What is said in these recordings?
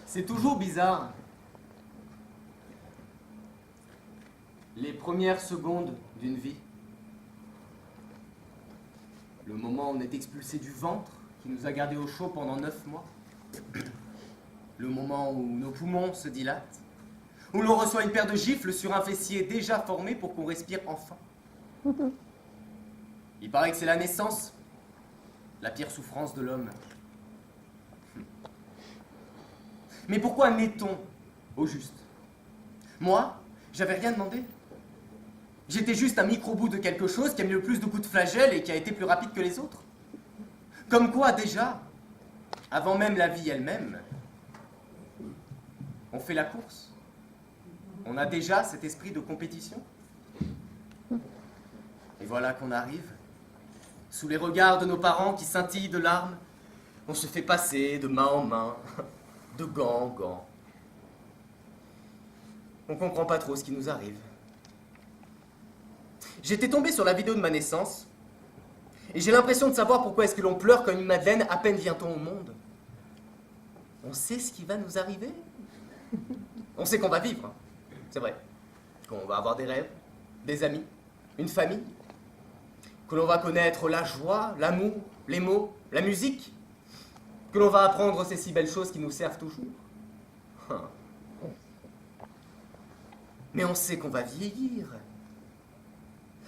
C'est toujours bizarre. Les premières secondes d'une vie. Le moment où on est expulsé du ventre, qui nous a gardés au chaud pendant 9 mois. Le moment où nos poumons se dilatent. Où l'on reçoit une paire de gifles sur un fessier déjà formé pour qu'on respire enfin. Il paraît que c'est la naissance, la pire souffrance de l'homme. Mais pourquoi naît-on au juste? Moi, j'avais rien demandé. J'étais juste un micro-bout de quelque chose qui a mis le plus de coups de flagelle et qui a été plus rapide que les autres. Comme quoi, déjà, avant même la vie elle-même, on fait la course. On a déjà cet esprit de compétition. Et voilà qu'on arrive, sous les regards de nos parents qui scintillent de larmes, on se fait passer de main en main, de gant en gant. On comprend pas trop ce qui nous arrive. J'étais tombé sur la vidéo de ma naissance, et j'ai l'impression de savoir pourquoi est-ce que l'on pleure comme une madeleine à peine vient-on au monde. On sait ce qui va nous arriver. On sait qu'on va vivre, c'est vrai. Qu'on va avoir des rêves, des amis, une famille. Que l'on va connaître la joie, l'amour, les mots, la musique. Que l'on va apprendre ces si belles choses qui nous servent toujours. Mais on sait qu'on va vieillir.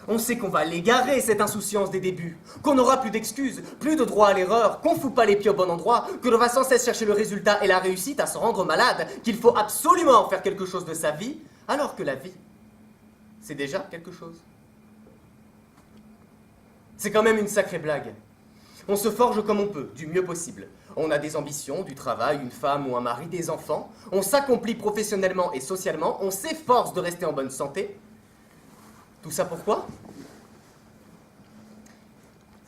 On sait qu'on va l'égarer, cette insouciance des débuts, qu'on n'aura plus d'excuses, plus de droit à l'erreur, qu'on fout pas les pieds au bon endroit, que l'on va sans cesse chercher le résultat et la réussite à se rendre malade, qu'il faut absolument faire quelque chose de sa vie, alors que la vie, c'est déjà quelque chose. C'est quand même une sacrée blague. On se forge comme on peut, du mieux possible. On a des ambitions, du travail, une femme ou un mari, des enfants. On s'accomplit professionnellement et socialement. On s'efforce de rester en bonne santé. Tout ça pourquoi?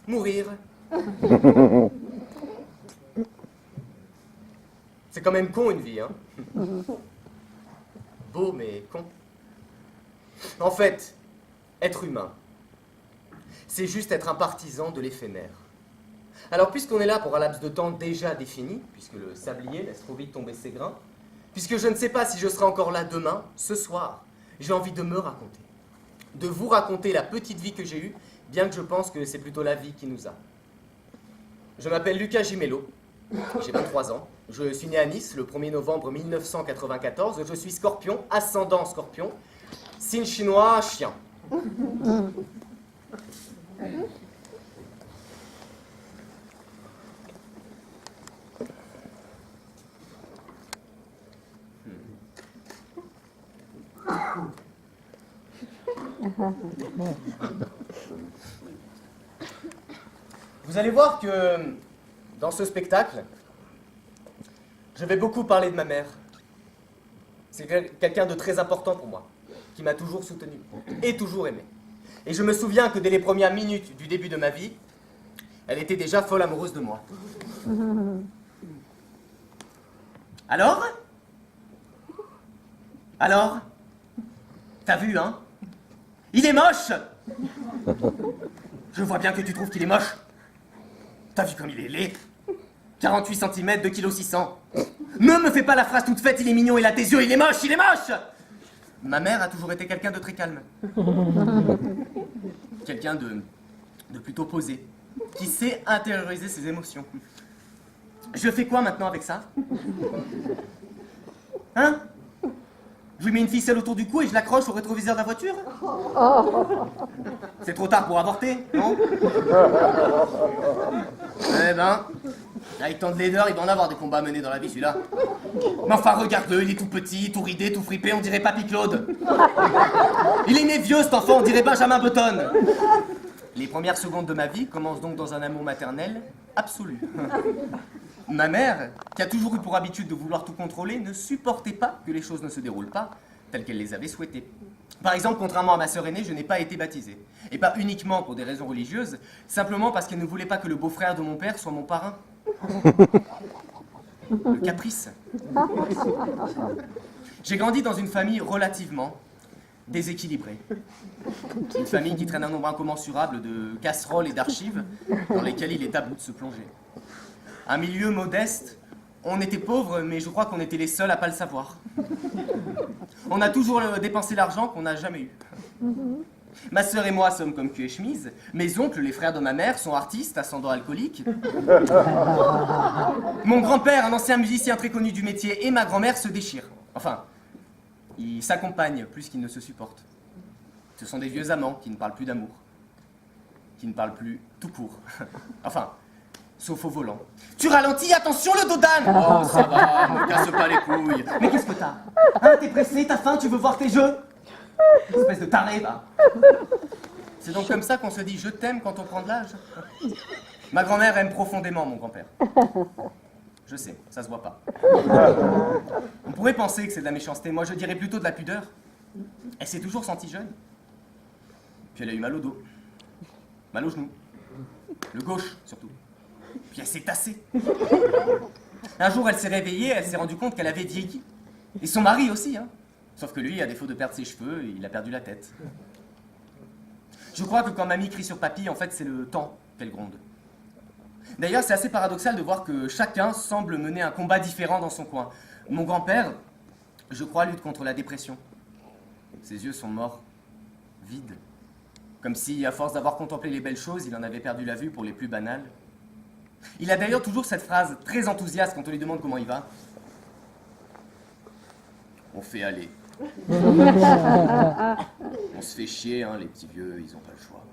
Mourir. C'est quand même con une vie, hein? Beau mais con. En fait, être humain, c'est juste être un partisan de l'éphémère. Alors puisqu'on est là pour un laps de temps déjà défini, puisque le sablier laisse trop vite tomber ses grains, puisque je ne sais pas si je serai encore là demain, ce soir, j'ai envie de me raconter. De vous raconter la petite vie que j'ai eue, bien que je pense que c'est plutôt la vie qui nous a. Je m'appelle Lucas Gimello, j'ai 23 ans, je suis né à Nice le 1er novembre 1994, je suis scorpion, ascendant scorpion, signe chinois, chien. Vous allez voir que dans ce spectacle, je vais beaucoup parler de ma mère. C'est quelqu'un de très important pour moi, qui m'a toujours soutenu et toujours aimé. Et je me souviens que dès les premières minutes du début de ma vie, elle était déjà folle amoureuse de moi. Alors? Alors? T'as vu, hein? Il est moche! Je vois bien que tu trouves qu'il est moche. T'as vu comme il est laid? 48 cm, 2 kg 600. Ne me fais pas la phrase toute faite, il est mignon, il a tes yeux, il est moche, il est moche! Ma mère a toujours été quelqu'un de très calme. Quelqu'un de plutôt posé, qui sait intérioriser ses émotions. Je fais quoi maintenant avec ça? Hein? Je lui mets une ficelle autour du cou et je l'accroche au rétroviseur de la voiture? C'est trop tard pour avorter, non? Eh ben, avec tant de laideur, il doit en avoir des combats à mener dans la vie, celui-là. Mais enfin, regarde-le, il est tout petit, tout ridé, tout fripé, on dirait Papy Claude. Il est né vieux, cet enfant, on dirait Benjamin Button. Les premières secondes de ma vie commencent donc dans un amour maternel absolu. Ma mère, qui a toujours eu pour habitude de vouloir tout contrôler, ne supportait pas que les choses ne se déroulent pas telles qu'elle les avait souhaitées. Par exemple, contrairement à ma sœur aînée, je n'ai pas été baptisé. Et pas uniquement pour des raisons religieuses, simplement parce qu'elle ne voulait pas que le beau-frère de mon père soit mon parrain. Le caprice. J'ai grandi dans une famille relativement déséquilibrée. Une famille qui traîne un nombre incommensurable de casseroles et d'archives dans lesquelles il est tabou de se plonger. Un milieu modeste On était pauvres, mais je crois qu'on était les seuls à pas le savoir. On a toujours dépensé l'argent qu'on n'a jamais eu. Ma sœur et moi sommes comme cul et chemise. Mes oncles, les frères de ma mère, sont artistes, ascendant alcoolique. Mon grand-père, un ancien musicien très connu du métier, et ma grand-mère se déchirent. Enfin, ils s'accompagnent plus qu'ils ne se supportent. Ce sont des vieux amants qui ne parlent plus d'amour. Qui ne parlent plus tout court. Enfin, sauf au volant. Tu ralentis, attention le dos d'âne! Oh, ça va, me casse pas les couilles. Mais qu'est-ce que t'as? Hein, t'es pressé, t'as faim, tu veux voir tes jeux? Espèce de taré, va. C'est donc comme ça qu'on se dit je t'aime quand on prend de l'âge. Ma grand-mère aime profondément mon grand-père. Je sais, ça se voit pas. On pourrait penser que c'est de la méchanceté. Moi, je dirais plutôt de la pudeur. Elle s'est toujours sentie jeune. Puis elle a eu mal au dos. Mal au genou. Le gauche, surtout. Puis elle s'est tassée. Un jour, elle s'est réveillée, elle s'est rendue compte qu'elle avait vieilli. Et son mari aussi, hein. Sauf que lui, à défaut de perdre ses cheveux, il a perdu la tête. Je crois que quand mamie crie sur papy, en fait, c'est le temps qu'elle gronde. D'ailleurs, c'est assez paradoxal de voir que chacun semble mener un combat différent dans son coin. Mon grand-père, je crois, lutte contre la dépression. Ses yeux sont morts, vides. Comme si, à force d'avoir contemplé les belles choses, il en avait perdu la vue pour les plus banales. Il a d'ailleurs toujours cette phrase très enthousiaste quand on lui demande comment il va. On fait aller. On se fait chier, hein, les petits vieux, ils ont pas le choix.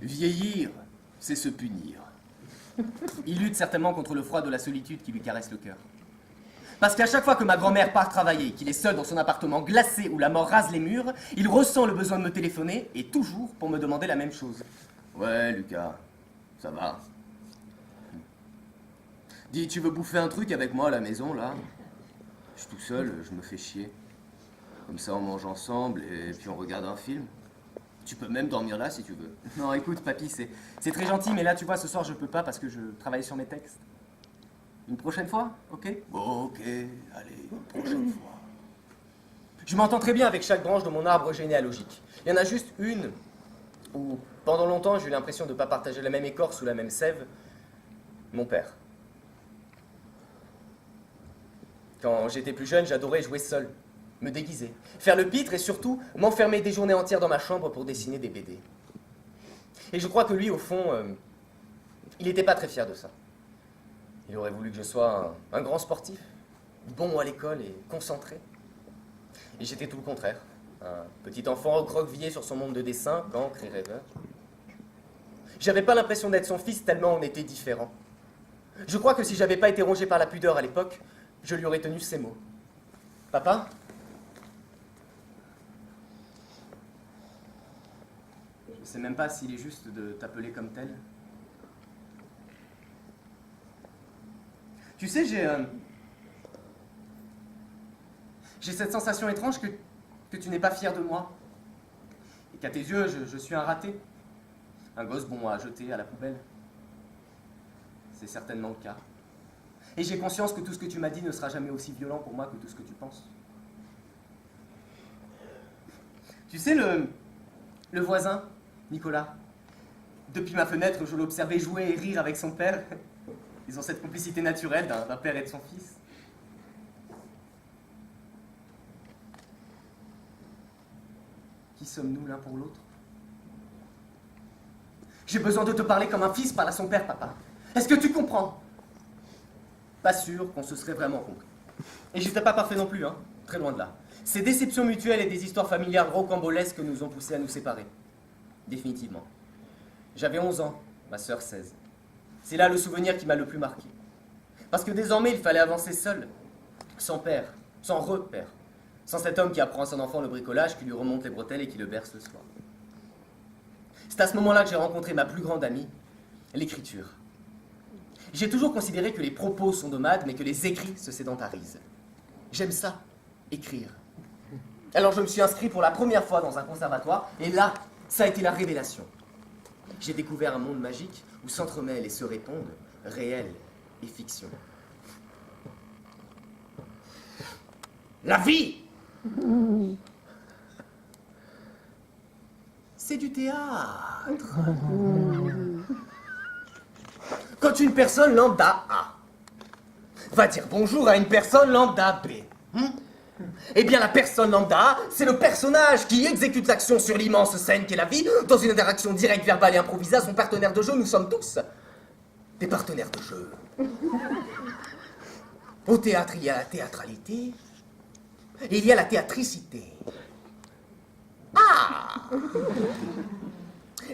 Vieillir, c'est se punir. Il lutte certainement contre le froid de la solitude qui lui caresse le cœur. Parce qu'à chaque fois que ma grand-mère part travailler, qu'il est seul dans son appartement glacé où la mort rase les murs, il ressent le besoin de me téléphoner, et toujours pour me demander la même chose. Ouais, Lucas, ça va. Dis, tu veux bouffer un truc avec moi à la maison, là? Je suis tout seul, je me fais chier. Comme ça, on mange ensemble, et puis on regarde un film. Tu peux même dormir là, si tu veux. Non, écoute, papy, c'est très gentil, mais là, tu vois, ce soir, je peux pas parce que je travaille sur mes textes. Une prochaine fois, ok? Ok, allez, une prochaine fois. Je m'entends très bien avec chaque branche de mon arbre généalogique. Il y en a juste une où, pendant longtemps, j'ai eu l'impression de ne pas partager la même écorce ou la même sève. Mon père. Quand j'étais plus jeune, j'adorais jouer seul, me déguiser, faire le pitre et surtout m'enfermer des journées entières dans ma chambre pour dessiner des BD. Et je crois que lui, au fond, il n'était pas très fier de ça. Il aurait voulu que je sois un grand sportif, bon à l'école et concentré. Et j'étais tout le contraire. Un petit enfant recroquevillé sur son monde de dessin, cancre et rêveur. J'avais pas l'impression d'être son fils tellement on était différents. Je crois que si j'avais pas été rongé par la pudeur à l'époque, je lui aurais tenu ces mots. Papa ? Je sais même pas s'il est juste de t'appeler comme tel. Tu sais, j'ai cette sensation étrange que tu n'es pas fier de moi. Et qu'à tes yeux, je suis un raté. Un gosse bon à jeter à la poubelle. C'est certainement le cas. Et j'ai conscience que tout ce que tu m'as dit ne sera jamais aussi violent pour moi que tout ce que tu penses. Tu sais, le voisin, Nicolas, depuis ma fenêtre, je l'observais jouer et rire avec son père. Ils ont cette complicité naturelle d'un père et de son fils. Qui sommes-nous l'un pour l'autre? J'ai besoin de te parler comme un fils parle à son père, papa. Est-ce que tu comprends? Pas sûr qu'on se serait vraiment compris. Et j'étais pas parfait non plus, hein, très loin de là. Ces déceptions mutuelles et des histoires familiales rocambolesques nous ont poussés à nous séparer. Définitivement. J'avais 11 ans, ma sœur 16. C'est là le souvenir qui m'a le plus marqué. Parce que désormais, il fallait avancer seul, sans père, sans repère, sans cet homme qui apprend à son enfant le bricolage, qui lui remonte les bretelles et qui le berce le soir. C'est à ce moment-là que j'ai rencontré ma plus grande amie, l'écriture. J'ai toujours considéré que les propos sont nomades, mais que les écrits se sédentarisent. J'aime ça, écrire. Alors je me suis inscrit pour la première fois dans un conservatoire, et là, ça a été la révélation. J'ai découvert un monde magique où s'entremêlent et se répondent réel et fiction. La vie! C'est du théâtre. Quand Quand une personne lambda A va dire bonjour à une personne lambda B, eh bien la personne lambda A, c'est le personnage qui exécute l'action sur l'immense scène qu'est la vie, dans une interaction directe, verbale et improvisée à son partenaire de jeu. Nous sommes tous des partenaires de jeu. Au théâtre, il y a la théâtralité et il y a la théatricité. Ah!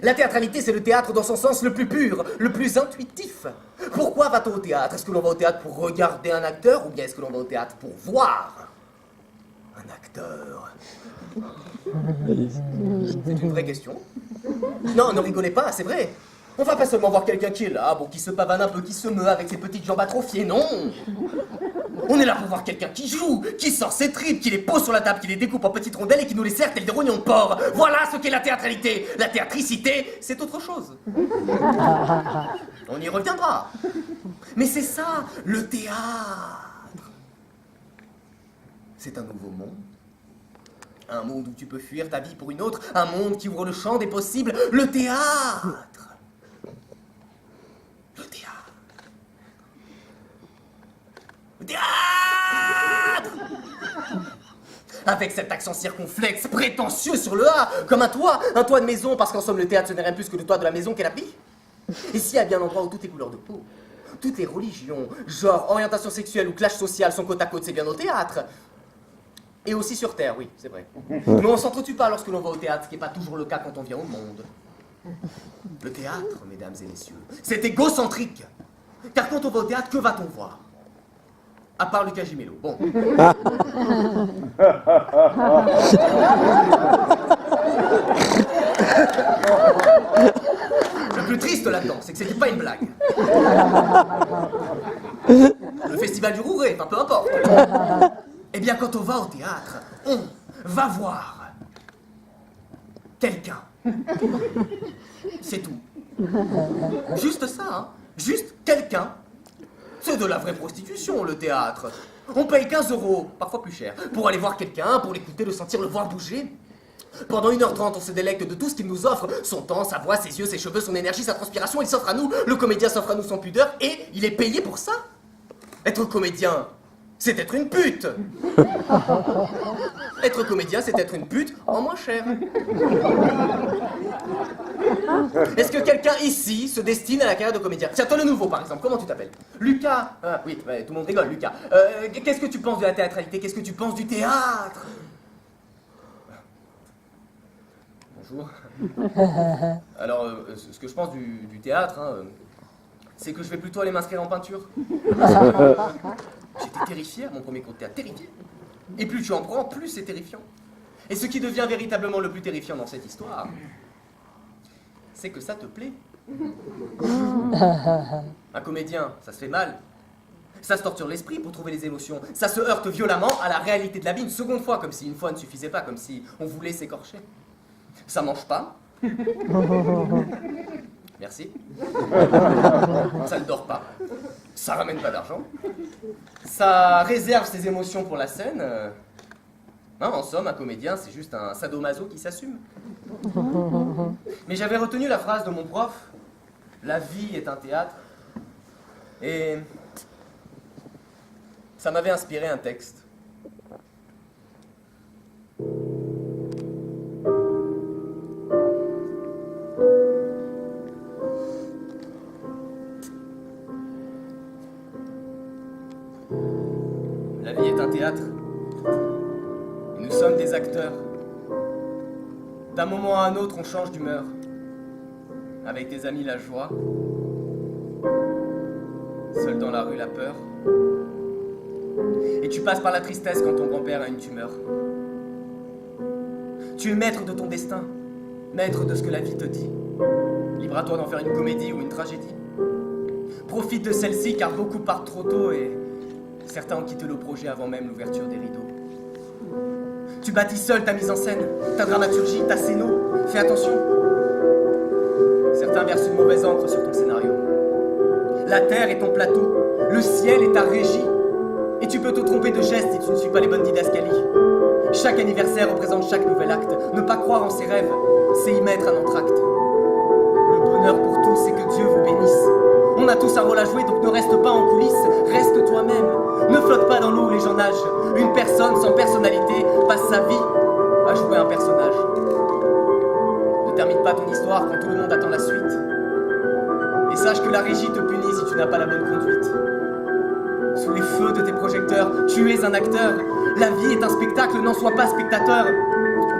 La théâtralité, c'est le théâtre dans son sens le plus pur, le plus intuitif. Pourquoi va-t-on au théâtre? Est-ce que l'on va au théâtre pour regarder un acteur ou bien est-ce que l'on va au théâtre pour voir un acteur? C'est une vraie question. Non, ne rigolez pas, c'est vrai. On va pas seulement voir quelqu'un qui est là, bon, qui se pavane un peu, qui se meut avec ses petites jambes atrophiées, non. On est là pour voir quelqu'un qui joue, qui sort ses tripes, qui les pose sur la table, qui les découpe en petites rondelles et qui nous les sert tels des rognons de porc. Voilà ce qu'est la théâtralité. La théatricité, c'est autre chose. On y reviendra. Mais c'est ça, le théâtre. C'est un nouveau monde. Un monde où tu peux fuir ta vie pour une autre. Un monde qui ouvre le champ des possibles. Le théâtre. Le théâtre. Le théâtre. Avec cet accent circonflexe, prétentieux sur le A, comme un toit de maison, parce qu'en somme le théâtre ce n'est rien plus que le toit de la maison qu'est la vie. Ici, il y a bien un endroit où toutes les couleurs de peau, toutes les religions, genre, orientation sexuelle ou clash social sont côte à côte, c'est bien au théâtre. Et aussi sur Terre, oui, c'est vrai. Mais on s'entretue pas lorsque l'on va au théâtre, ce qui n'est pas toujours le cas quand on vient au monde. Le théâtre, mesdames et messieurs, c'est égocentrique. Car quand on va au théâtre, que va-t-on voir? À part Lucas Gimello. Bon. Le plus triste là-dedans, c'est que c'était pas une blague. Le festival du Rouret, enfin peu importe. Eh bien, quand on va au théâtre, on va voir quelqu'un. C'est tout. Juste ça, hein. Juste quelqu'un. C'est de la vraie prostitution, le théâtre. On paye 15 €, parfois plus cher, pour aller voir quelqu'un, pour l'écouter, le sentir, le voir bouger. Pendant 1h30, on se délecte de tout ce qu'il nous offre. Son temps, sa voix, ses yeux, ses cheveux, son énergie, sa transpiration. Il s'offre à nous, le comédien s'offre à nous sans pudeur, et il est payé pour ça. Être comédien, c'est être une pute. Être comédien, c'est être une pute en moins cher. Est-ce que quelqu'un ici se destine à la carrière de comédien? Tiens, toi le nouveau par exemple, comment tu t'appelles? Lucas. Ah, oui, ouais, tout le monde rigole, Lucas. Qu'est-ce que tu penses de la théâtralité? Qu'est-ce que tu penses du théâtre? Bonjour. Alors, ce que je pense du théâtre, hein, c'est que je vais plutôt aller m'inscrire en peinture. J'étais terrifié à mon premier cours de théâtre, terrifié. Et plus tu en prends, plus c'est terrifiant. Et ce qui devient véritablement le plus terrifiant dans cette histoire, c'est que ça te plaît. Un comédien, ça se fait mal. Ça se torture l'esprit pour trouver les émotions. Ça se heurte violemment à la réalité de la vie une seconde fois, comme si une fois ne suffisait pas, comme si on voulait s'écorcher. Ça mange pas. Merci. Ça ne dort pas. Ça ramène pas d'argent. Ça réserve ses émotions pour la scène. Non, en somme, un comédien, c'est juste un sadomaso qui s'assume. Mais j'avais retenu la phrase de mon prof. La vie est un théâtre. Et ça m'avait inspiré un texte. La vie est un théâtre. Et nous sommes des acteurs. D'un moment à un autre, on change d'humeur. Avec tes amis, la joie. Seul dans la rue, la peur. Et tu passes par la tristesse quand ton grand-père a une tumeur. Tu es maître de ton destin, maître de ce que la vie te dit. Libre à toi d'en faire une comédie ou une tragédie. Profite de celle-ci car beaucoup partent trop tôt et certains ont quitté le projet avant même l'ouverture des rideaux. Tu bâtis seul ta mise en scène, ta dramaturgie, ta scéno. Fais attention. Certains versent une mauvaise encre sur ton scénario. La terre est ton plateau, le ciel est ta régie. Et tu peux te tromper de geste si tu ne suis pas les bonnes didascalies. Chaque anniversaire représente chaque nouvel acte. Ne pas croire en ses rêves, c'est y mettre un entracte. Le bonheur pour tous, c'est que Dieu vous bénisse. On a tous un rôle à jouer, donc ne reste pas en coulisses, reste toi-même. Ne flotte pas dans l'eau où les gens nagent. Une personne sans personnalité passe sa vie à jouer un personnage. Ne termine pas ton histoire quand tout le monde attend la suite. Et sache que la régie te punit si tu n'as pas la bonne conduite. Sous les feux de tes projecteurs, tu es un acteur. La vie est un spectacle, n'en sois pas spectateur.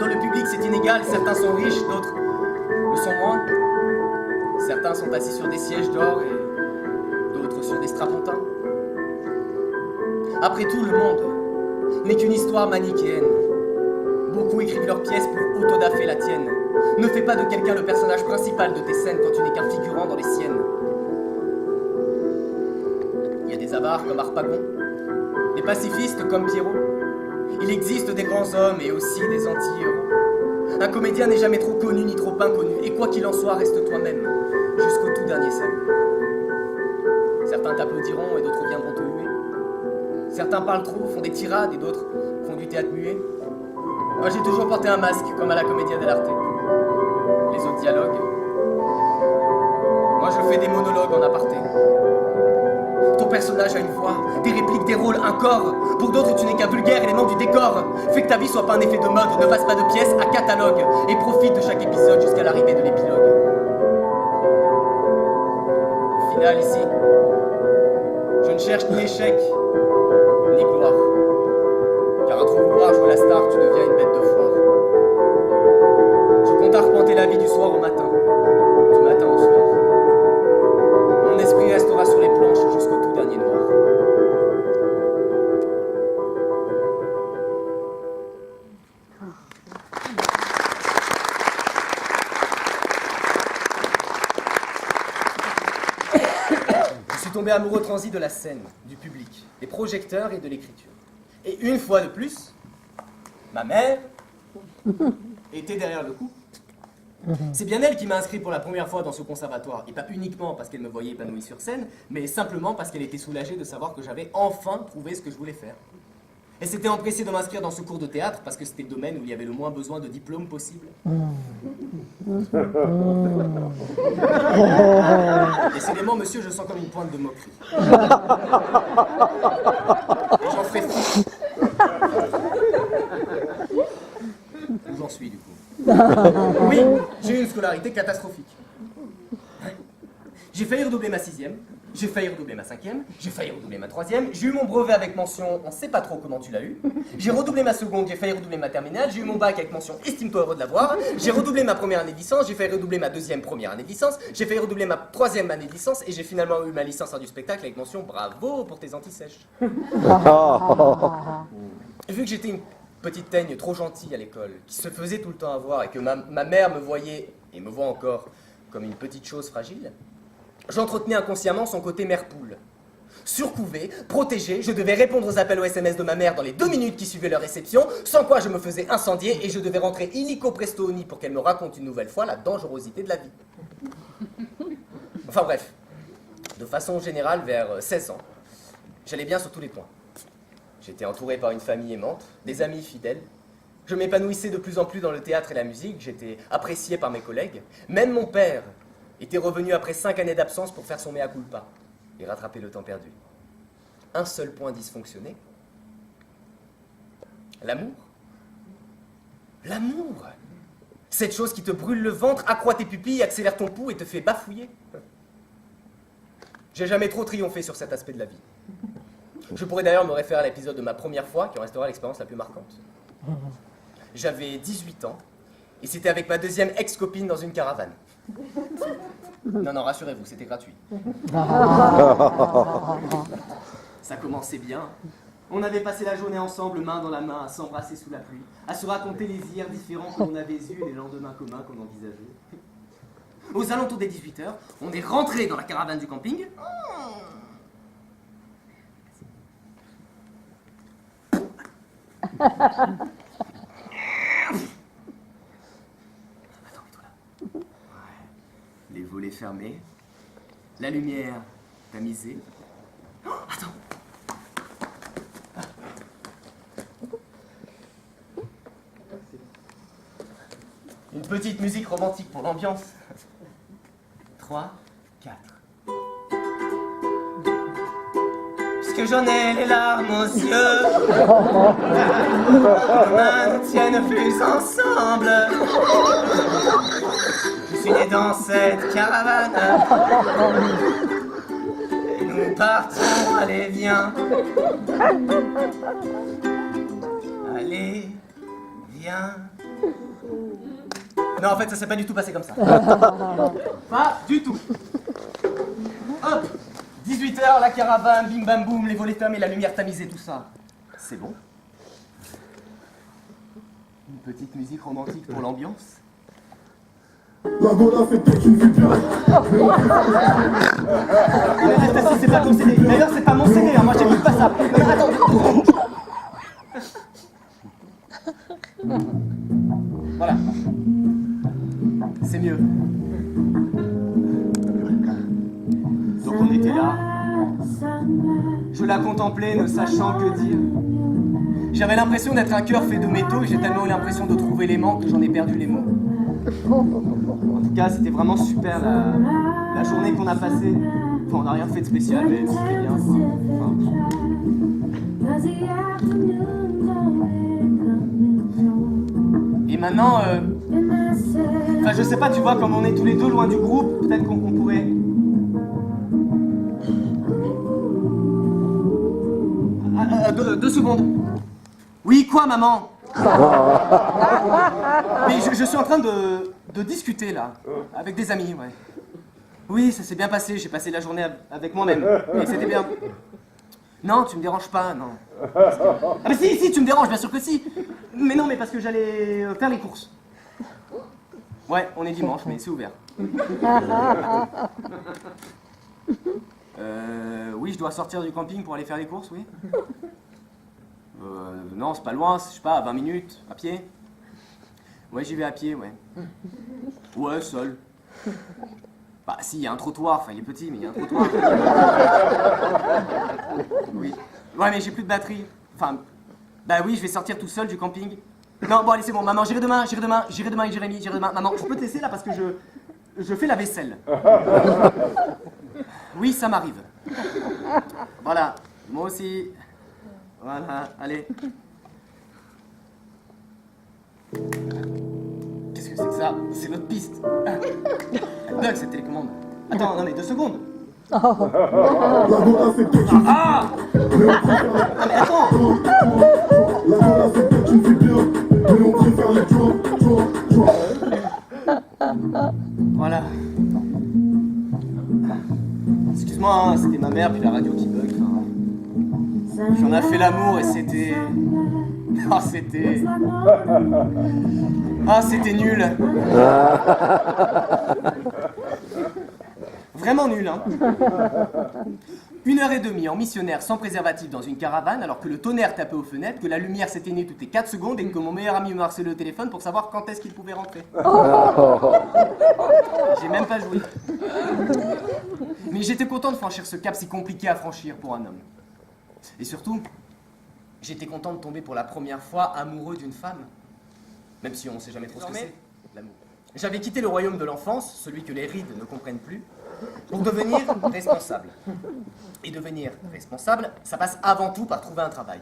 Dans le public, c'est inégal, certains sont riches, d'autres le sont moins. Certains sont assis sur des sièges d'or et d'autres sur des strapontins. Après tout, le monde n'est qu'une histoire manichéenne. Beaucoup écrivent leurs pièces pour autodaffer la tienne. Ne fais pas de quelqu'un le personnage principal de tes scènes quand tu n'es qu'un figurant dans les siennes. Il y a des avares comme Harpagon, des pacifistes comme Pierrot. Il existe des grands hommes et aussi des anti-héros. Un comédien n'est jamais trop connu ni trop inconnu, et quoi qu'il en soit, reste toi-même, jusqu'au tout dernier salut. Certains t'applaudiront et d'autres viendront te huer. Certains parlent trop, font des tirades et d'autres font du théâtre muet. Moi j'ai toujours porté un masque, comme à la Commedia dell'arte. Les autres dialoguent. Moi je fais des monologues en aparté. Ton personnage a une voix, des répliques, des rôles, un corps. Pour d'autres, tu n'es qu'un vulgaire élément du décor. Fais que ta vie soit pas un effet de mode, ne fasse pas de pièces à catalogue. Et profite de chaque épisode jusqu'à l'arrivée de l'épilogue. Au final, ici, je ne cherche ni échec, ni gloire. Car à trop vouloir jouer la star, tu deviens une bête de foire. Je compte arpenter la vie du soir au matin, du matin au soir. Mon esprit restera sur les planches jusqu'au tout dernier noir. Je suis tombé amoureux transi de la scène, du public, des projecteurs et de l'écriture. Et une fois de plus, ma mère était derrière le coup. C'est bien elle qui m'a inscrit pour la première fois dans ce conservatoire, et pas uniquement parce qu'elle me voyait épanoui sur scène, mais simplement parce qu'elle était soulagée de savoir que j'avais enfin trouvé ce que je voulais faire. Elle s'était empressée de m'inscrire dans ce cours de théâtre parce que c'était le domaine où il y avait le moins besoin de diplôme possible. Décidément, monsieur, je sens comme une pointe de moquerie. Et j'en ferai fi. Où j'en suis, du coup? Oui, j'ai eu une scolarité catastrophique. J'ai failli redoubler ma 6e, j'ai failli redoubler ma 5e, j'ai failli redoubler ma 3e, j'ai eu mon brevet avec mention on sait pas trop comment tu l'as eu, j'ai redoublé ma seconde, j'ai failli redoubler ma terminale, j'ai eu mon bac avec mention estime-toi heureux de l'avoir, j'ai redoublé ma première année de licence, j'ai failli redoubler ma deuxième première année de licence, j'ai failli redoubler ma troisième année de licence et j'ai finalement eu ma licence en du spectacle avec mention bravo pour tes antisèches. Vu que j'étais une petite teigne trop gentille à l'école, qui se faisait tout le temps avoir et que ma mère me voyait, et me voit encore, comme une petite chose fragile, j'entretenais inconsciemment son côté mère-poule. Surcouvé, protégé, je devais répondre aux appels aux SMS de ma mère dans les 2 minutes qui suivaient leur réception, sans quoi je me faisais incendier et je devais rentrer illico presto au nid pour qu'elle me raconte une nouvelle fois la dangerosité de la vie. Enfin bref, de façon générale, vers 16 ans, j'allais bien sur tous les points. J'étais entouré par une famille aimante, des amis fidèles. Je m'épanouissais de plus en plus dans le théâtre et la musique, j'étais apprécié par mes collègues. Même mon père était revenu après 5 années d'absence pour faire son mea culpa et rattraper le temps perdu. Un seul point dysfonctionné. L'amour. L'amour. Cette chose qui te brûle le ventre, accroît tes pupilles, accélère ton pouls et te fait bafouiller. J'ai jamais trop triomphé sur cet aspect de la vie. Je pourrais d'ailleurs me référer à l'épisode de ma première fois qui en restera l'expérience la plus marquante. J'avais 18 ans et c'était avec ma deuxième ex-copine dans une caravane. Non, rassurez-vous, c'était gratuit. Ça commençait bien. On avait passé la journée ensemble, main dans la main, à s'embrasser sous la pluie, à se raconter les hier différents que l'on avait eus et les lendemains communs qu'on envisageait. Aux alentours des 18h, on est rentré dans la caravane du camping. Les volets fermés, la lumière tamisée. Oh, attends. Une petite musique romantique pour l'ambiance. 3, 4. j'en ai les larmes aux yeux. Nos mains ne tiennent plus ensemble. Je suis né dans cette caravane. Et nous partons, allez viens. Allez, viens. Non, en fait, ça s'est pas du tout passé comme ça. Pas du tout. Hop, 18h, la caravane, bim bam boum, les volets fermés, la lumière tamisée, tout ça. C'est bon. Une petite musique romantique pour l'ambiance. La gola fait peut-être une vie bien. C'est pas ton CD. D'ailleurs, c'est pas mon CD, hein. Moi j'écoute pas ça. Mais attends. Voilà. C'est mieux. Donc on était là. Je la contemplais, ne sachant que dire. J'avais l'impression d'être un cœur fait de métaux et j'ai tellement eu l'impression de trouver l'aimant que j'en ai perdu les mots. En tout cas, c'était vraiment super la journée qu'on a passée. Enfin, on n'a rien fait de spécial, mais c'était bien. Enfin, Et maintenant, enfin, je sais pas, tu vois, comme on est tous les deux loin du groupe, peut-être qu'on pourrait... Deux secondes. Oui, quoi, maman? Mais je suis en train de discuter, là, avec des amis, ouais. Oui, ça s'est bien passé, j'ai passé la journée avec moi-même, et c'était bien. Non, tu me déranges pas, non. Ah mais si, tu me déranges, bien sûr que si. Mais non, mais parce que j'allais faire les courses. Ouais, on est dimanche, mais c'est ouvert. Oui, je dois sortir du camping pour aller faire les courses, oui. Non, c'est pas loin, je sais pas, à 20 minutes, à pied. Ouais, j'y vais à pied, ouais. Ouais, seul. Bah si, il y a un trottoir, enfin il est petit, mais il y a un trottoir. Oui. Ouais, mais j'ai plus de batterie. Enfin, bah oui, je vais sortir tout seul du camping. Non, bon allez, c'est bon, maman, j'irai demain avec Jérémy, j'irai demain. Maman, je peux te laisser là parce que je fais la vaisselle. Oui, ça m'arrive. Voilà, moi aussi. Voilà, allez. Qu'est-ce que c'est que ça? C'est notre piste. Doug, cette télécommande. Attends, non mais 2 secondes. La gola fait peut-être une vie Ah! Non mais attends. La gola fait peut-être une vie bien. Mais on préfère les toi. Voilà. Excuse-moi, hein, c'était ma mère puis la radio qui bug. Enfin, puis on a fait l'amour et c'était... Oh, c'était... Ah, c'était nul. Vraiment nul, hein. 1h30 en missionnaire sans préservatif dans une caravane alors que le tonnerre tapait aux fenêtres, que la lumière s'éteignait toutes les 4 secondes et que mon meilleur ami me harcelait au téléphone pour savoir quand est-ce qu'il pouvait rentrer. J'ai même pas joué. Mais j'étais content de franchir ce cap si compliqué à franchir pour un homme. Et surtout, j'étais content de tomber pour la première fois amoureux d'une femme. Même si on sait jamais trop ce que c'est, l'amour. J'avais quitté le royaume de l'enfance, celui que les rides ne comprennent plus, pour devenir responsable. Et devenir responsable, ça passe avant tout par trouver un travail.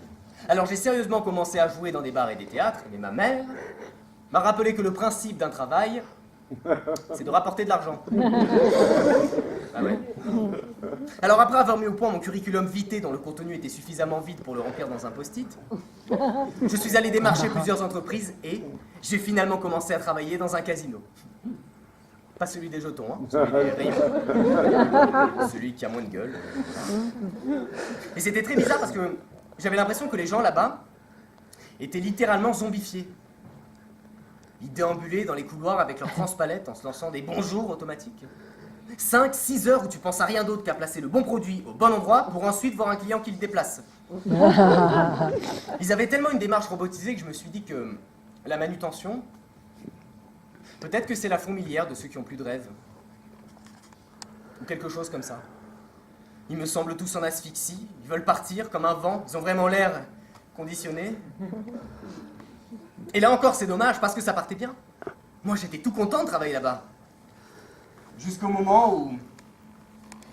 Alors j'ai sérieusement commencé à jouer dans des bars et des théâtres, mais ma mère m'a rappelé que le principe d'un travail, c'est de rapporter de l'argent. Ah ouais. Alors après avoir mis au point mon curriculum vitae dont le contenu était suffisamment vide pour le remplir dans un post-it, je suis allé démarcher plusieurs entreprises et j'ai finalement commencé à travailler dans un casino. Pas celui des jetons, hein, celui des rayons. Celui qui a moins de gueule. Et c'était très bizarre parce que j'avais l'impression que les gens là-bas étaient littéralement zombifiés. Ils déambulaient dans les couloirs avec leur transpalette en se lançant des bonjours automatiques. 5-6 heures où tu penses à rien d'autre qu'à placer le bon produit au bon endroit pour ensuite voir un client qui le déplace. Ils avaient tellement une démarche robotisée que je me suis dit que la manutention, peut-être que c'est la fourmilière de ceux qui ont plus de rêve. Ou quelque chose comme ça. Ils me semblent tous en asphyxie, ils veulent partir comme un vent, ils ont vraiment l'air conditionnés. Et là encore, c'est dommage parce que ça partait bien. Moi, j'étais tout content de travailler là-bas. Jusqu'au moment où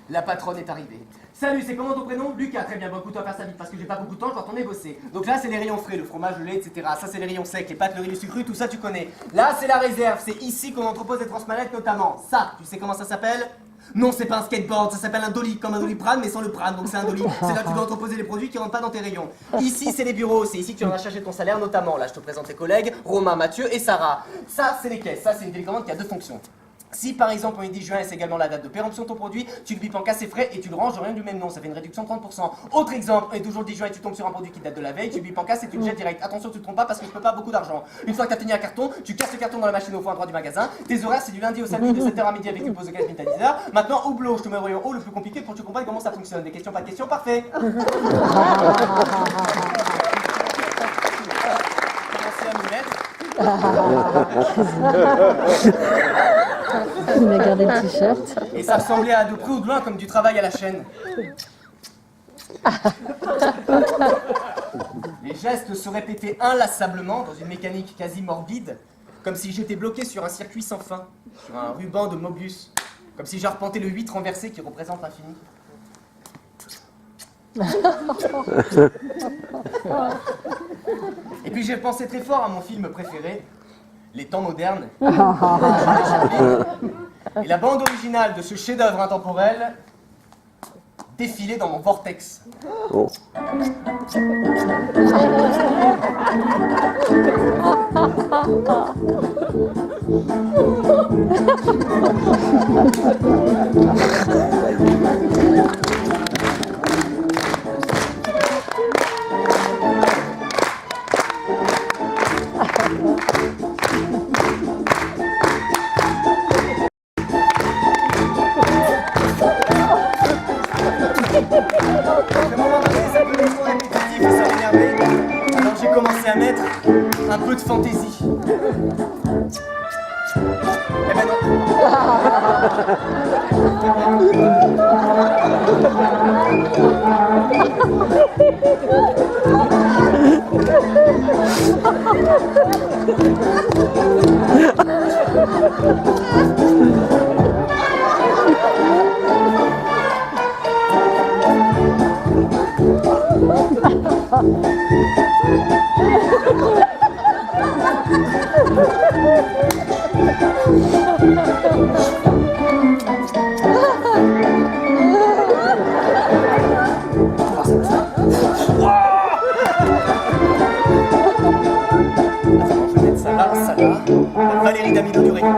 La patronne est arrivée. Salut, c'est comment ton prénom? Lucas, très bien, bon écoute, on va faire ça vite parce que j'ai pas beaucoup de temps, je dois retourner bosser. Donc là, c'est les rayons frais, le fromage, le lait, etc. Ça, c'est les rayons secs, les pâtes, le riz, le sucre, tout ça, tu connais. Là, c'est la réserve, c'est ici qu'on entrepose les transmanettes notamment. Ça, tu sais comment ça s'appelle? Non, c'est pas un skateboard, ça s'appelle un dolly, comme un doliprane, mais sans le prane, donc c'est un dolly. C'est là que tu dois entreposer les produits qui rentrent pas dans tes rayons. Ici, c'est les bureaux, c'est ici que tu vas chercher ton salaire notamment. Là, je te présente tes collègues, Romain, Mathieu et Sarah. Ça, c'est les caisses, ça, c'est une télécommande qui a deux fonctions. Si par exemple on dit juin et c'est également la date de péremption de ton produit, tu le bipes en casse et frais et tu le ranges dans rien du même nom, ça fait une réduction de 30%. Autre exemple, on est toujours le 10 juin et tu tombes sur un produit qui date de la veille, tu le bipes en casse et tu le jettes direct. Attention, tu te trompes pas parce que je peux pas beaucoup d'argent. Une fois que tu as fini un carton, tu casses le carton dans la machine au fond droit du magasin. Tes horaires c'est du lundi au samedi de 7h à midi avec une pause de 15 minutes à 10h. Maintenant au boulot, je te mets au rayon haut le plus compliqué pour que tu comprennes comment ça fonctionne. Des questions, pas de questions, parfait. Commencez à m'y mettre. Il a gardé le t-shirt. Et ça ressemblait à de près ou de loin comme du travail à la chaîne. Les gestes se répétaient inlassablement dans une mécanique quasi morbide, comme si j'étais bloqué sur un circuit sans fin, sur un ruban de Mobius, comme si j'arpentais le 8 renversé qui représente l'infini. Et puis j'ai pensé très fort à mon film préféré, Les Temps modernes. Et la bande originale de ce chef-d'œuvre intemporel défilait dans mon vortex. Oh. Alors j'ai commencé à mettre un peu de fantaisie. Eh ben ça là. Valérie Damido du Rayon.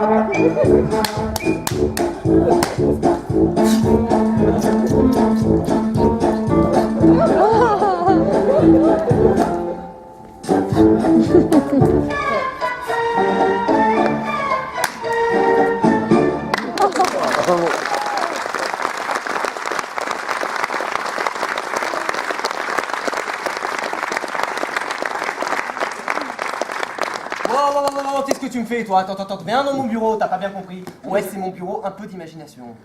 Oh, qu'est-ce que tu me fais, toi? Attends, viens dans mon bureau, t'as pas bien compris. Ouais, c'est mon bureau, un peu d'imagination.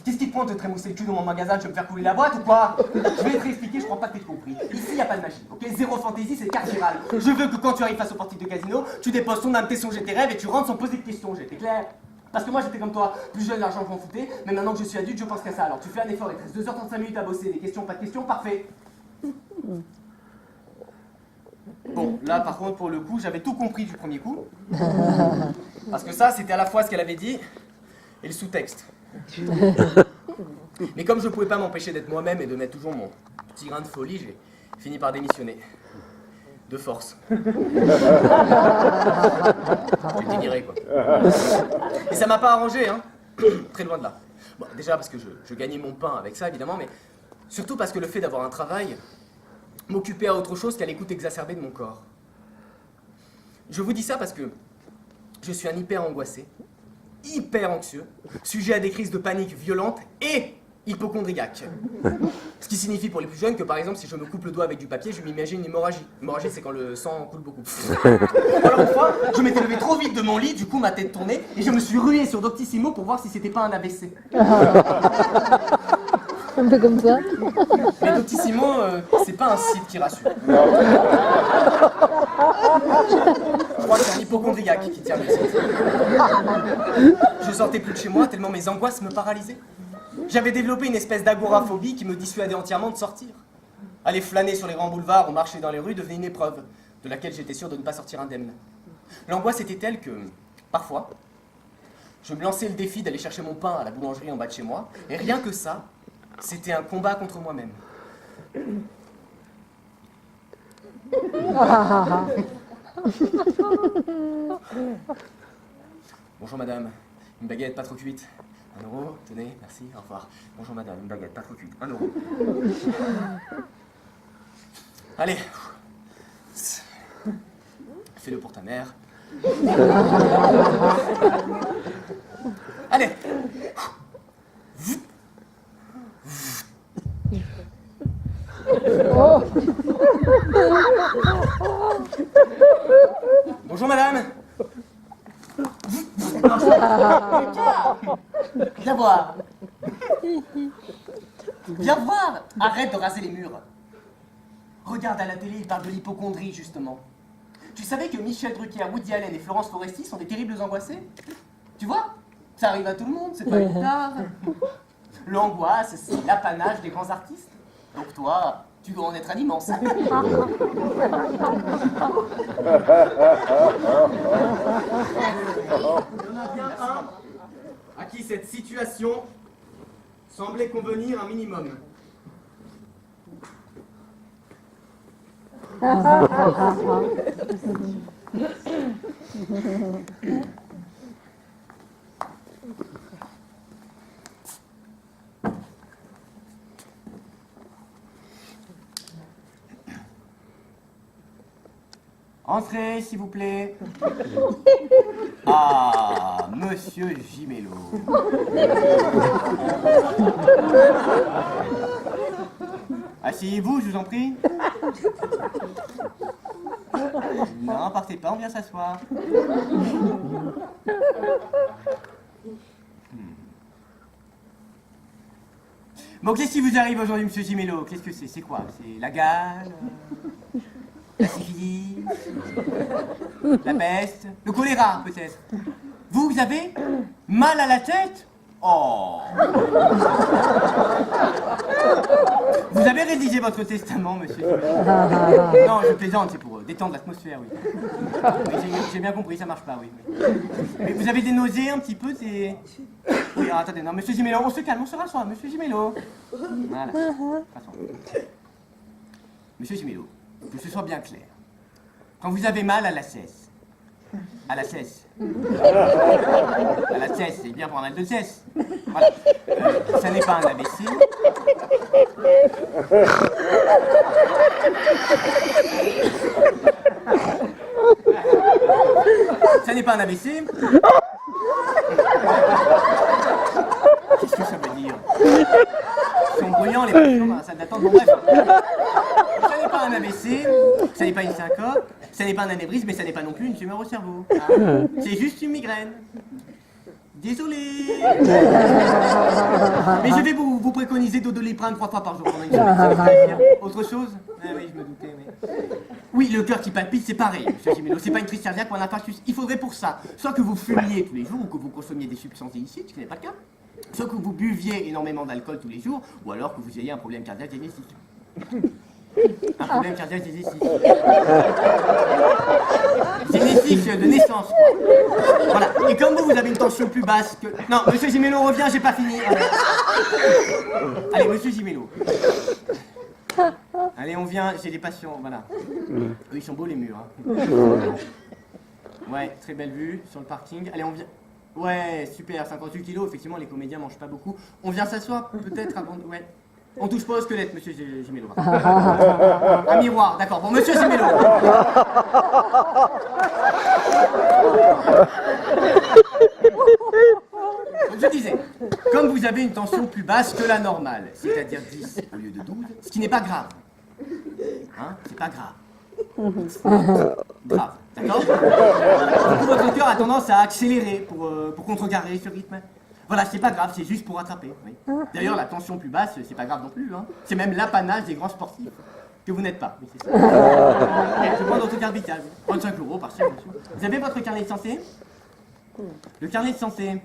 Qu'est-ce qui te prend de trémousser le cul dans mon magasin? Tu veux me faire couler la boîte ou quoi? Je vais te réexpliquer, je crois pas que t'aies compris. Ici, y a pas de magie, ok? Zéro fantaisie, c'est carcéral. Je veux que quand tu arrives face aux portiques de casino, tu déposes ton âme, tes songes et tes rêves et tu rentres sans poser de questions, j'étais clair? Parce que moi j'étais comme toi, plus jeune l'argent je m'en foutais, mais maintenant que je suis adulte je pense qu'à ça. Alors tu fais un effort, il te reste 2h35 minutes à bosser, des questions, pas de questions, parfait. Bon, là par contre pour le coup j'avais tout compris du premier coup. Parce que ça c'était à la fois ce qu'elle avait dit et le sous-texte. Mais comme je pouvais pas m'empêcher d'être moi-même et de mettre toujours mon petit grain de folie, j'ai fini par démissionner. De force. J'ai déliré quoi. Et ça m'a pas arrangé, hein. Très loin de là. Bon, déjà parce que je gagnais mon pain avec ça évidemment, mais surtout parce que le fait d'avoir un travail m'occupait à autre chose qu'à l'écoute exacerbée de mon corps. Je vous dis ça parce que je suis un hyper angoissé, hyper anxieux, sujet à des crises de panique violentes et hypochondriaque. Ce qui signifie pour les plus jeunes que par exemple si je me coupe le doigt avec du papier, je m'imagine une hémorragie. L'hémorragie c'est quand le sang coule beaucoup. Alors une fois, je m'étais levé trop vite de mon lit, du coup ma tête tournait et je me suis rué sur Doctissimo pour voir si c'était pas un AVC. Un peu comme ça. Mais Doctissimo, c'est pas un site qui rassure. Je crois que c'est un hypochondriaque qui tient le site. Je sortais plus de chez moi tellement mes angoisses me paralysaient. J'avais développé une espèce d'agoraphobie qui me dissuadait entièrement de sortir. Aller flâner sur les grands boulevards ou marcher dans les rues devenait une épreuve, de laquelle j'étais sûr de ne pas sortir indemne. L'angoisse était telle que, parfois, je me lançais le défi d'aller chercher mon pain à la boulangerie en bas de chez moi, et rien que ça, c'était un combat contre moi-même. Bonjour madame, une baguette pas trop cuite. 1 euro, tenez, merci, au revoir. Bonjour madame, une baguette pas trop cuite. 1 euro. Allez. Fais-le pour ta mère. Allez. Bonjour madame. Viens voir. Viens voir. Arrête de raser les murs. Regarde à la télé, il parle de l'hypocondrie justement. Tu savais que Michel Drucker, Woody Allen et Florence Foresti sont des terribles angoissés? Tu vois? Ça arrive à tout le monde, c'est pas une tare. L'angoisse, c'est l'apanage des grands artistes. Donc toi, tu dois en être un immense. Il y en a bien un à qui cette situation semblait convenir un minimum. Entrez, s'il vous plaît. Ah, monsieur Gimelot. Asseyez-vous, je vous en prie. Non, partez pas, on vient s'asseoir. Bon, qu'est-ce qui vous arrive aujourd'hui, monsieur Gimelot? Qu'est-ce que c'est? C'est quoi? C'est la gale? La syphilis? La peste? Le choléra, peut-être? Vous avez mal à la tête? Oh! Vous avez rédigé votre testament, monsieur Gimelot? Non, je plaisante, c'est pour détendre l'atmosphère, oui. Oui, j'ai bien compris, ça marche pas, oui. Mais vous avez des nausées un petit peu, c'est... Oui, alors, attendez, non, monsieur Gimelot, on se calme, on se rassoit, monsieur Gimelot. Voilà, façon. Monsieur Gimelot, que ce soit bien clair. Quand vous avez mal à la cesse, à la cesse, c'est bien pour un mal de cesse. Voilà. Ça n'est pas un AVC. Ça n'est pas un AVC. Qu'est-ce que ça veut dire? Ils sont bruyants, les patients dans la salle d'attente. Bon, bref. Ça n'est pas un AVC, ça n'est pas une syncope, ça n'est pas un anévrisme, mais ça n'est pas non plus une tumeur au cerveau. Hein? C'est juste une migraine. Désolé. Mais je vais vous préconiser d'Odoliprane 3 fois par jour pendant une semaine. Autre chose? Ah oui, je me doutais, oui. Oui, le cœur qui palpite, c'est pareil, monsieur Gimelot. C'est pas une crise cardiaque ou un infarctus. Il faudrait pour ça, soit que vous fumiez tous les jours ou que vous consommiez des substances illicites, ce qui n'est pas le cas, soit que vous buviez énormément d'alcool tous les jours, ou alors que vous ayez un problème cardiaque génétique. Un problème cardiaque génétique. Génétique de naissance, quoi. Voilà. Et comme vous avez une tension plus basse que... Non, monsieur Gimelot, revient, j'ai pas fini. Allez, monsieur Gimelot. Allez, on vient, j'ai des patients, voilà. Eux, ils sont beaux, les murs. Hein. Ouais, très belle vue sur le parking. Allez, on vient... Ouais, super, 58 kilos, effectivement, les comédiens mangent pas beaucoup. On vient s'asseoir, peut-être, avant... Ouais. On touche pas au squelette, monsieur Gimelot. Un miroir, d'accord. Bon, monsieur Gimelot. Donc, je disais, comme vous avez une tension plus basse que la normale, c'est-à-dire 10 au lieu de 12, ce qui n'est pas grave. Hein? C'est pas grave. Grave, d'accord? Du coup, votre cœur a tendance à accélérer pour contrecarrer ce rythme. Voilà, c'est pas grave, c'est juste pour rattraper. Oui. D'ailleurs, la tension plus basse, c'est pas grave non plus. Hein. C'est même l'apanage des grands sportifs. Que vous n'êtes pas. Oui, c'est ça. Je prends votre carte vitale. 35 € par chèque, bien sûr. Vous avez votre carnet de santé? Le carnet de santé.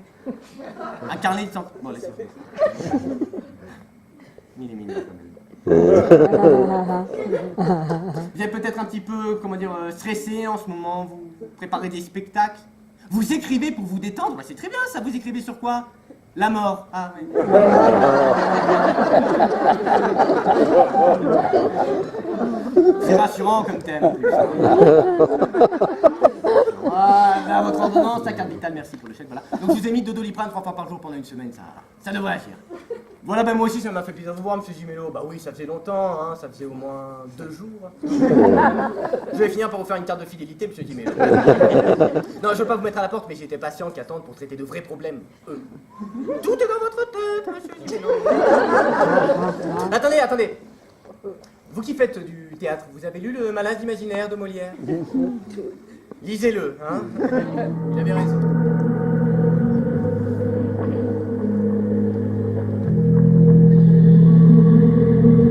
Un carnet de santé. Bon, laissez faire. Il est mignon quand même. Vous êtes peut-être un petit peu, comment dire, stressé en ce moment, vous préparez des spectacles. Vous écrivez pour vous détendre, bah, c'est très bien ça, vous écrivez sur quoi? La mort. Ah oui. C'est rassurant comme thème en plus. Voilà, votre ordonnance, la carte vitale, merci pour le chèque, voilà. Donc je vous ai mis de Doliprane 3 fois par jour pendant une semaine, ça devrait agir. Voilà, ben moi aussi ça m'a fait plaisir de vous voir, monsieur Gimelot. Bah oui, ça faisait longtemps, hein, ça faisait au moins 2 jours. Je vais finir par vous faire une carte de fidélité, monsieur Gimelot. Non, je veux pas vous mettre à la porte, mais j'ai des patients qui attendent pour traiter de vrais problèmes. Tout est dans votre tête, monsieur Gimelot. Attendez. Vous qui faites du théâtre, vous avez lu Le Malade imaginaire de Molière? Lisez-le, hein. Il avait raison.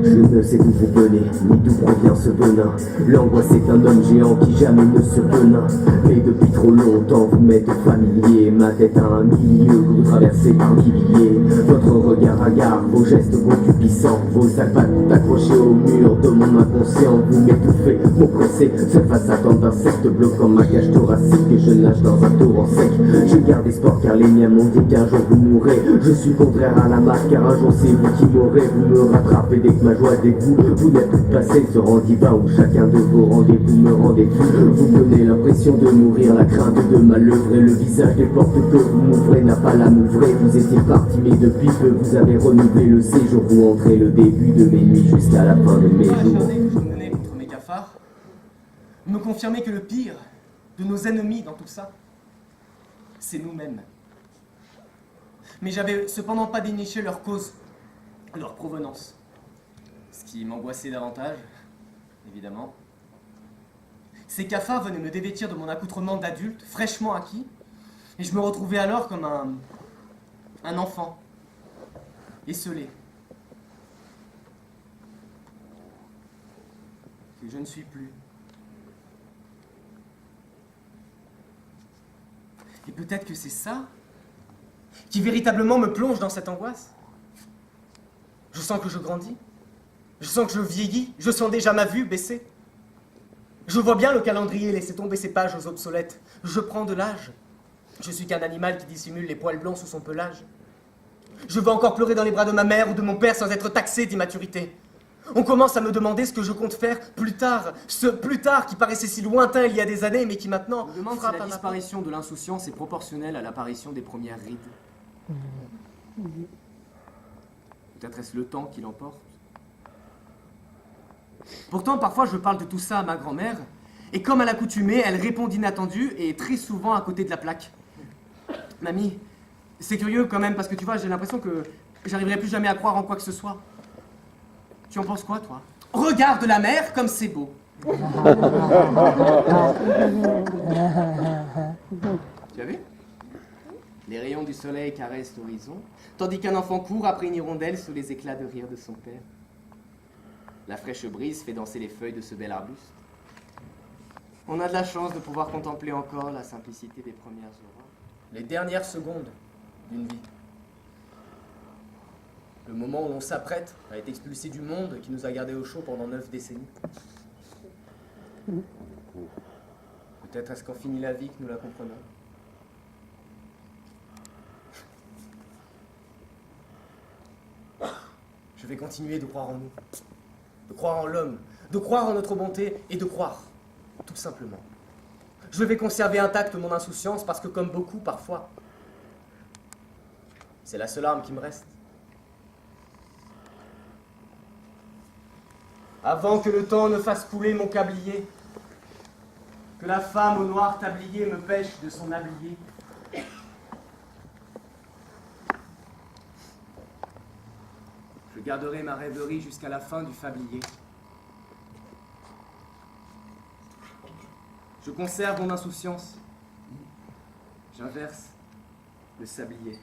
Je ne sais d'où vous venez, ni d'où provient ce venin. L'angoisse est un homme géant qui jamais ne se venin. Mais depuis trop longtemps vous m'êtes familier. Ma tête a un milieu, vous traversez par milliers. Votre regard hagard, vos gestes concupiscents, vos sacs pattes accrochés au mur de mon inconscient. Vous m'étouffez, m'oppressez, seul face à tant d'insectes bloquant ma cage thoracique. Et je nage dans un torrent sec. Je garde espoir car les miens m'ont dit qu'un jour vous mourrez. Je suis contraire à la marque car un jour c'est vous qui m'aurez. Vous me rattrapez dès que ma joie dégoût. Vous n'êtes plus passé ce rendez-vous où chacun de vos rendez-vous me rendez fou. Vous donnez l'impression de mourir, la crainte de malœuvrer. Le visage des portes que vous m'ouvrez n'a pas la m'ouvrir. Vous étiez parti mais depuis peu vous avez renouvelé le séjour. Vous entrez le début de mes nuits jusqu'à la fin de mes jours. Que je menais contre mes cafards, me confirmez que le pire de nos ennemis dans tout ça, c'est nous-mêmes. Mais j'avais cependant pas déniché leur cause, leur provenance. Ce qui m'angoissait davantage, évidemment. Ces cafards venaient me dévêtir de mon accoutrement d'adulte, fraîchement acquis, et je me retrouvais alors comme un enfant, esseulé. Que je ne suis plus. Et peut-être que c'est ça qui véritablement me plonge dans cette angoisse. Je sens que je grandis. Je sens que je vieillis. Je sens déjà ma vue baisser. Je vois bien le calendrier laisser tomber ses pages aux obsolètes. Je prends de l'âge. Je suis qu'un animal qui dissimule les poils blancs sous son pelage. Je veux encore pleurer dans les bras de ma mère ou de mon père sans être taxé d'immaturité. On commence à me demander ce que je compte faire plus tard. Ce plus tard qui paraissait si lointain il y a des années, mais qui maintenant... Je me demande si la disparition de l'insouciance est proportionnelle à l'apparition des premières rides. Peut-être est-ce le temps qui l'emporte. Pourtant, parfois, je parle de tout ça à ma grand-mère, et comme à l'accoutumée, elle répond d'inattendu et très souvent à côté de la plaque. Mamie, c'est curieux quand même, parce que tu vois, j'ai l'impression que j'arriverai plus jamais à croire en quoi que ce soit. Tu en penses quoi, toi? Regarde la mer comme c'est beau. Tu as vu? Les rayons du soleil caressent l'horizon, tandis qu'un enfant court après une hirondelle sous les éclats de rire de son père. La fraîche brise fait danser les feuilles de ce bel arbuste. On a de la chance de pouvoir contempler encore la simplicité des premières aurores. Les dernières secondes d'une vie. Le moment où on s'apprête à être expulsé du monde qui nous a gardés au chaud pendant 9 décennies. Peut-être est-ce qu'en finit la vie que nous la comprenons. Je vais continuer de croire en nous, de croire en l'homme, de croire en notre bonté et de croire, tout simplement. Je vais conserver intacte mon insouciance parce que, comme beaucoup, parfois, c'est la seule arme qui me reste. Avant que le temps ne fasse couler mon câblier, que la femme au noir tablier me pêche de son hablier. Je garderai ma rêverie jusqu'à la fin du fablier. Je conserve mon insouciance. J'inverse le sablier.